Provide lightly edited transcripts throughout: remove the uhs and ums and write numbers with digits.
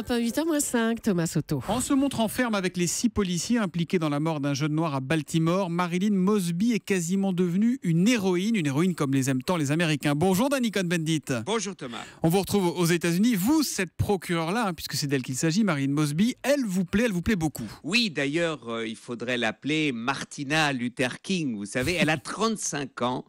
Europe 1, 8h-5, Thomas Soto. En se montrant ferme avec les 6 policiers impliqués dans la mort d'un jeune noir à Baltimore, Marilyn Mosby est quasiment devenue une héroïne comme les aiment tant les Américains. Bonjour Danny Cohn-Bendit. Bonjour Thomas. On vous retrouve aux États-Unis. Vous, cette procureure-là, puisque c'est d'elle qu'il s'agit, Marilyn Mosby, elle vous plaît beaucoup. Oui, d'ailleurs, il faudrait l'appeler Martina Luther King. Vous savez, elle a 35 ans.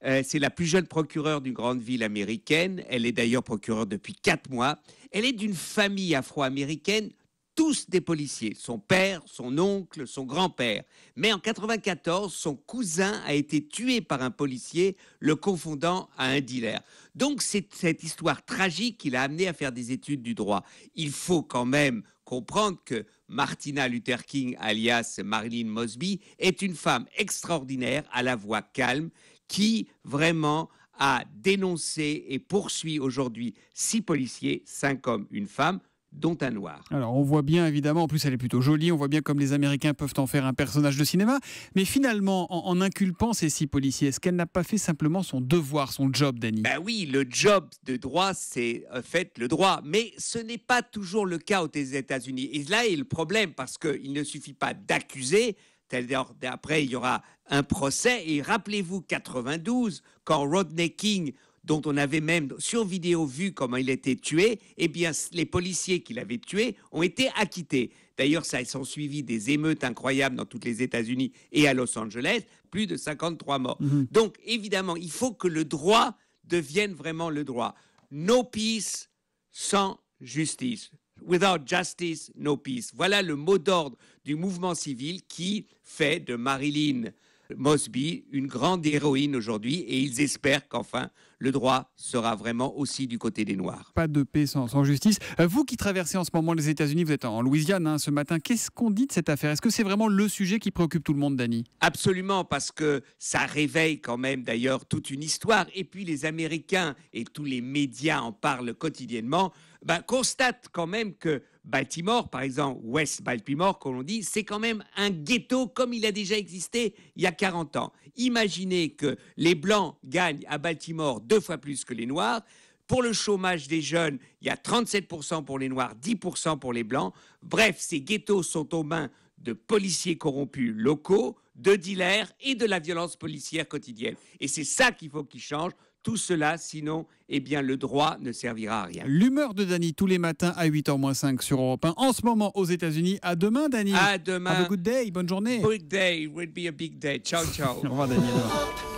C'est la plus jeune procureure d'une grande ville américaine. Elle est d'ailleurs procureure depuis 4 mois. Elle est d'une famille afro-américaine, tous des policiers. Son père, son oncle, son grand-père. Mais en 1994, son cousin a été tué par un policier, le confondant à un dealer. Donc c'est cette histoire tragique qui l'a amené à faire des études du droit. Il faut quand même comprendre que Martina Luther King, alias Marilyn Mosby, est une femme extraordinaire, à la voix calme, qui vraiment a dénoncé et poursuit aujourd'hui 6 policiers, 5 hommes, une femme, dont un noir. Alors on voit bien évidemment, en plus elle est plutôt jolie, on voit bien comme les Américains peuvent en faire un personnage de cinéma, mais finalement en inculpant ces 6 policiers, est-ce qu'elle n'a pas fait simplement son devoir, son job, Danny? Ben oui, le job de droit, c'est fait le droit, mais ce n'est pas toujours le cas aux États-Unis. Et là est le problème, parce qu'il ne suffit pas d'accuser. Après, il y aura un procès. Et rappelez-vous, 92, quand Rodney King, dont on avait même sur vidéo vu comment il était tué, eh bien, les policiers qui l'avaient tué ont été acquittés. D'ailleurs, ça s'en suivi des émeutes incroyables dans tous les États-Unis et à Los Angeles, plus de 53 morts. Donc, évidemment, il faut que le droit devienne vraiment le droit. No peace sans justice. Without justice, no peace. Voilà le mot d'ordre du mouvement civil qui fait de Marilyn Mosby une grande héroïne aujourd'hui, et ils espèrent qu'enfin le droit sera vraiment aussi du côté des Noirs. Pas de paix sans justice. Vous qui traversez en ce moment les États-Unis, vous êtes en Louisiane ce matin, qu'est-ce qu'on dit de cette affaire? Est-ce que c'est vraiment le sujet qui préoccupe tout le monde, Danny? Absolument, parce que ça réveille quand même d'ailleurs toute une histoire, et puis les Américains et tous les médias en parlent quotidiennement, constatent quand même que Baltimore, par exemple, West Baltimore, comme on dit, c'est quand même un ghetto comme il a déjà existé il y a 40 ans. Imaginez que les Blancs gagnent à Baltimore 2 fois plus que les Noirs. Pour le chômage des jeunes, il y a 37% pour les Noirs, 10% pour les Blancs. Bref, ces ghettos sont aux mains de policiers corrompus locaux, de dealers et de la violence policière quotidienne. Et c'est ça qu'il faut qu'il change. Tout cela, sinon, eh bien, le droit ne servira à rien. L'humeur de Danny tous les matins à 8h-5 sur Europe 1. En ce moment aux États-Unis. À demain, Danny. À demain. Have a good day. Bonne journée. Good day. It would be a big day. Ciao, ciao. Au revoir, Danny. À demain.